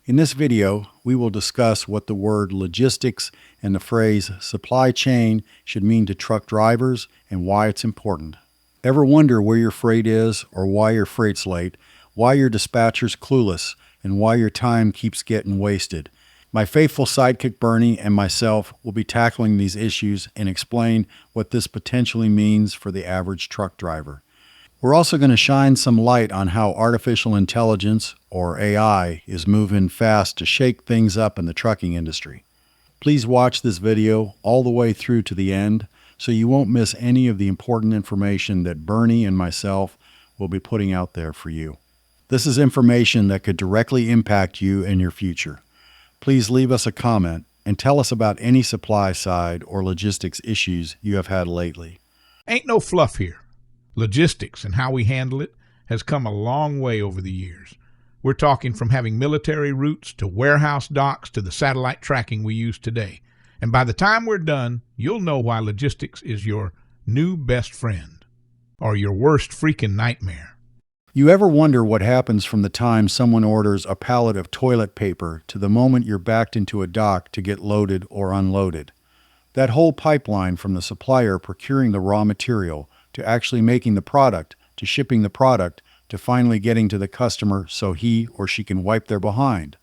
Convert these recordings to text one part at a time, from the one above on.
In this video, we will discuss what the word logistics and the phrase supply chain should mean to truck drivers and why it's important. Ever wonder where your freight is or why your freight's late, why your dispatcher's clueless, and why your time keeps getting wasted? My faithful sidekick Bernie and myself will be tackling these issues and explain what this potentially means for the average truck driver. We're also going to shine some light on how artificial intelligence, or AI, is moving fast to shake things up in the trucking industry. Please watch this video all the way through to the end so you won't miss any of the important information that Bernie and myself will be putting out there for you. This is information that could directly impact you and your future. Please leave us a comment and tell us about any supply side or logistics issues you have had lately. Ain't no fluff here. Logistics and how we handle it has come a long way over the years. We're talking from having military routes to warehouse docks to the satellite tracking we use today. And by the time we're done, you'll know why logistics is your new best friend or your worst freaking nightmare. You ever wonder what happens from the time someone orders a pallet of toilet paper to the moment you're backed into a dock to get loaded or unloaded? That whole pipeline from the supplier procuring the raw material to actually making the product, to shipping the product, to finally getting to the customer so he or she can wipe their behind.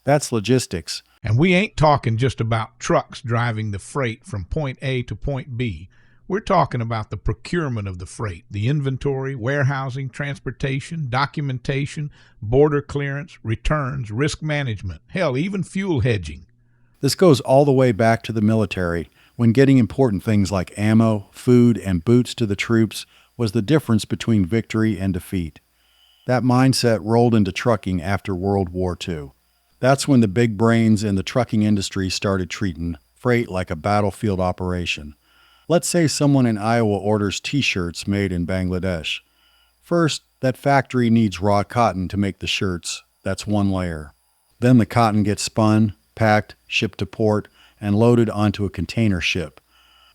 That's logistics. And we ain't talking just about trucks driving the freight from point A to point B. We're talking about the procurement of the freight, the inventory, warehousing, transportation, documentation, border clearance, returns, risk management, hell, even fuel hedging. This goes all the way back to the military, when getting important things like ammo, food, and boots to the troops was the difference between victory and defeat. That mindset rolled into trucking after World War II. That's when the big brains in the trucking industry started treating freight like a battlefield operation. Let's say someone in Iowa orders t-shirts made in Bangladesh. First, that factory needs raw cotton to make the shirts. That's one layer. Then the cotton gets spun, packed, shipped to port, and loaded onto a container ship.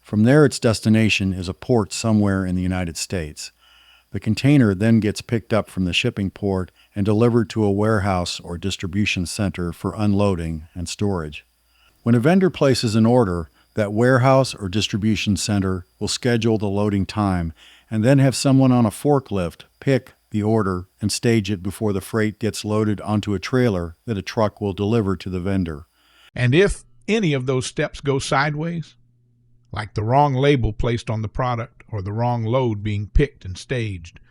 From there, its destination is a port somewhere in the United States. The container then gets picked up from the shipping port and delivered to a warehouse or distribution center for unloading and storage. When a vendor places an order, that warehouse or distribution center will schedule the loading time and then have someone on a forklift pick the order and stage it before the freight gets loaded onto a trailer that a truck will deliver to the vendor. And if any of those steps go sideways, like the wrong label placed on the product or the wrong load being picked and staged,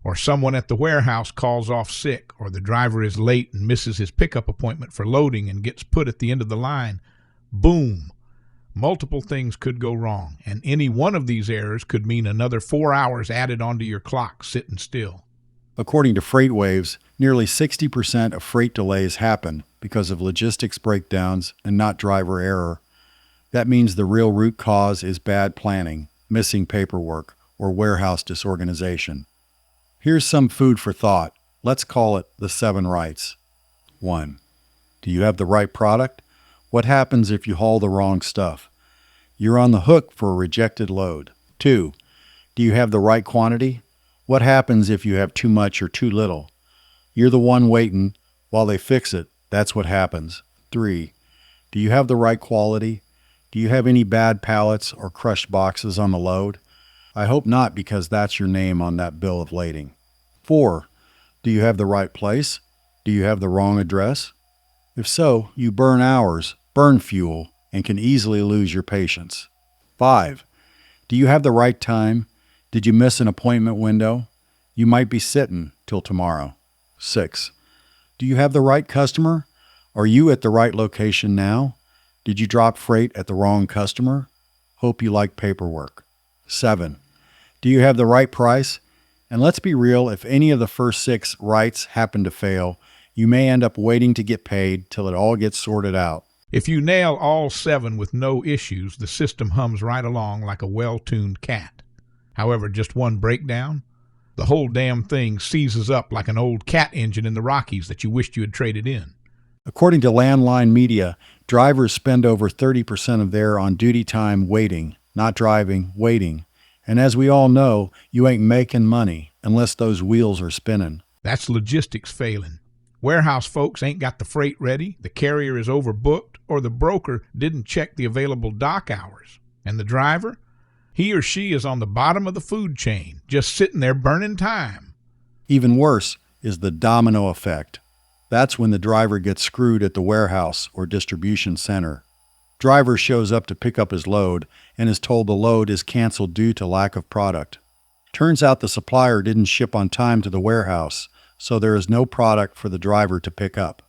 or someone at the warehouse calls off sick, or the driver is late and misses his pickup appointment for loading and gets put at the end of the line, boom, multiple things could go wrong, and any one of these errors could mean another 4 hours added onto your clock sitting still. According to FreightWaves, nearly 60% of freight delays happen because of logistics breakdowns and not driver error. That means the real root cause is bad planning, missing paperwork, or warehouse disorganization. Here's some food for thought. Let's call it the 7 rights. 1. Do you have the right product? What happens if you haul the wrong stuff? You're on the hook for a rejected load. 2. Do you have the right quantity? What happens if you have too much or too little? You're the one waiting. While they fix it, that's what happens. 3. Do you have the right quality? Do you have any bad pallets or crushed boxes on the load? I hope not, because that's your name on that bill of lading. 4. Do you have the right place? Do you have the wrong address? If so, you burn hours, burn fuel, and can easily lose your patience. 5. Do you have the right time? Did you miss an appointment window? You might be sitting till tomorrow. 6. Do you have the right customer? Are you at the right location now? Did you drop freight at the wrong customer? Hope you like paperwork. 7. Do you have the right price? And let's be real, if any of the first 6 rights happen to fail, you may end up waiting to get paid till it all gets sorted out. If you nail all 7 with no issues, the system hums right along like a well-tuned cat. However, just one breakdown, the whole damn thing seizes up like an old cat engine in the Rockies that you wished you had traded in. According to Landline Media, drivers spend over 30% of their on-duty time waiting, not driving, waiting. And as we all know, you ain't making money unless those wheels are spinning. That's logistics failing. Warehouse folks ain't got the freight ready, the carrier is overbooked, or the broker didn't check the available dock hours. And the driver? He or she is on the bottom of the food chain, just sitting there burning time. Even worse is the domino effect. That's when the driver gets screwed at the warehouse or distribution center. Driver shows up to pick up his load and is told the load is canceled due to lack of product. Turns out the supplier didn't ship on time to the warehouse, so there is no product for the driver to pick up.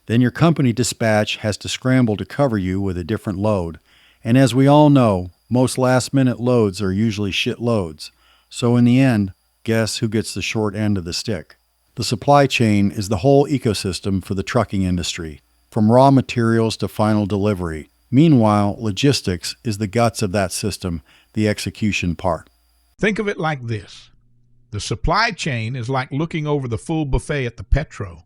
Then your company dispatch has to scramble to cover you with a different load. And as we all know, most last-minute loads are usually shit loads. So in the end, guess who gets the short end of the stick? The supply chain is the whole ecosystem for the trucking industry, from raw materials to final delivery. Meanwhile, logistics is the guts of that system, the execution part. Think of it like this. The supply chain is like looking over the full buffet at the Petro.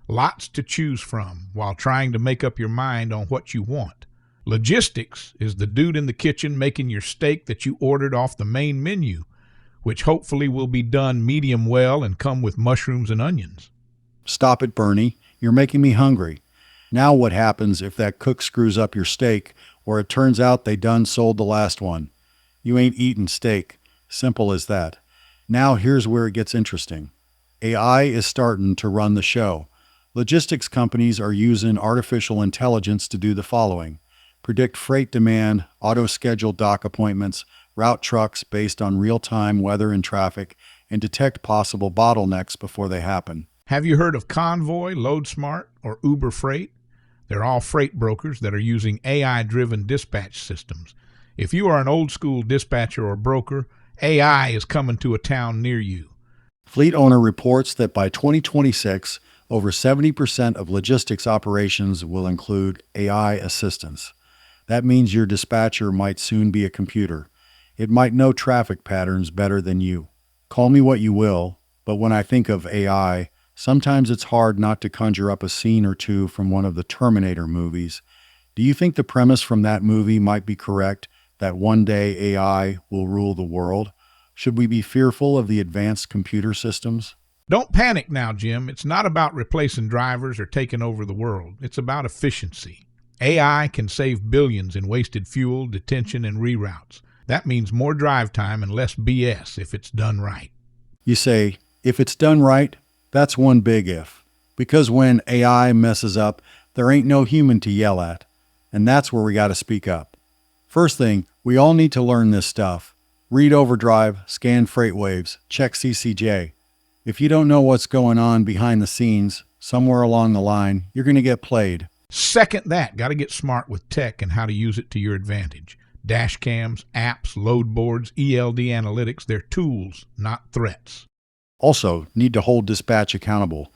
Lots to choose from while trying to make up your mind on what you want. Logistics is the dude in the kitchen making your steak that you ordered off the main menu, which hopefully will be done medium well and come with mushrooms and onions. Stop it, Bernie. You're making me hungry. Now what happens if that cook screws up your steak, or it turns out they done sold the last one? You ain't eating steak. Simple as that. Now here's where it gets interesting. AI is starting to run the show. Logistics companies are using artificial intelligence to do the following: predict freight demand, auto-schedule dock appointments, route trucks based on real-time weather and traffic, and detect possible bottlenecks before they happen. Have you heard of Convoy, LoadSmart, or Uber Freight? They're all freight brokers that are using AI-driven dispatch systems. If you are an old-school dispatcher or broker, AI is coming to a town near you. FleetOwner reports that by 2026, over 70% of logistics operations will include AI assistance. That means your dispatcher might soon be a computer. It might know traffic patterns better than you. Call me what you will, but when I think of AI, sometimes it's hard not to conjure up a scene or two from one of the Terminator movies. Do you think the premise from that movie might be correct, that one day AI will rule the world? Should we be fearful of the advanced computer systems? Don't panic now, Jim. It's not about replacing drivers or taking over the world. It's about efficiency. AI can save billions in wasted fuel, detention, and reroutes. That means more drive time and less BS if it's done right. You say, if it's done right, that's one big if. Because when AI messes up, there ain't no human to yell at. And that's where we got to speak up. First thing, we all need to learn this stuff. Read Overdrive, scan FreightWaves, check CCJ. If you don't know what's going on behind the scenes, somewhere along the line, you're going to get played. Second that, got to get smart with tech and how to use it to your advantage. Dash cams, apps, load boards, ELD analytics, they're tools, not threats. Also, need to hold dispatch accountable.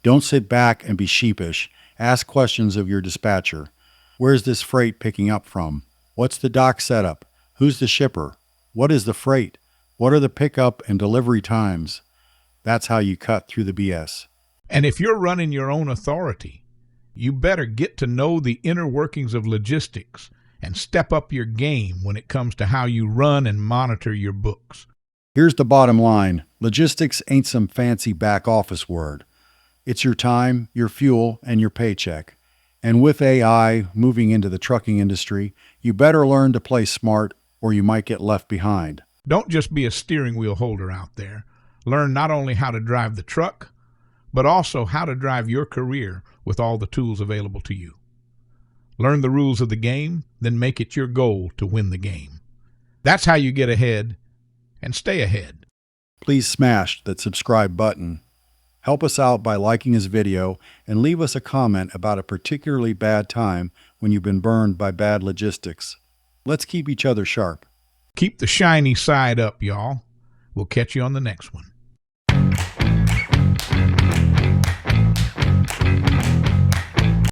Don't sit back and be sheepish. Ask questions of your dispatcher. Where's this freight picking up from? What's the dock setup? Who's the shipper? What is the freight? What are the pickup and delivery times? That's how you cut through the BS. And if you're running your own authority, you better get to know the inner workings of logistics and step up your game when it comes to how you run and monitor your books. Here's the bottom line. Logistics ain't some fancy back office word. It's your time, your fuel, and your paycheck. And with AI moving into the trucking industry, you better learn to play smart or you might get left behind. Don't just be a steering wheel holder out there. Learn not only how to drive the truck, but also how to drive your career with all the tools available to you. Learn the rules of the game, then make it your goal to win the game. That's how you get ahead and stay ahead. Please smash that subscribe button. Help us out by liking this video and leave us a comment about a particularly bad time when you've been burned by bad logistics. Let's keep each other sharp. Keep the shiny side up, y'all. We'll catch you on the next one.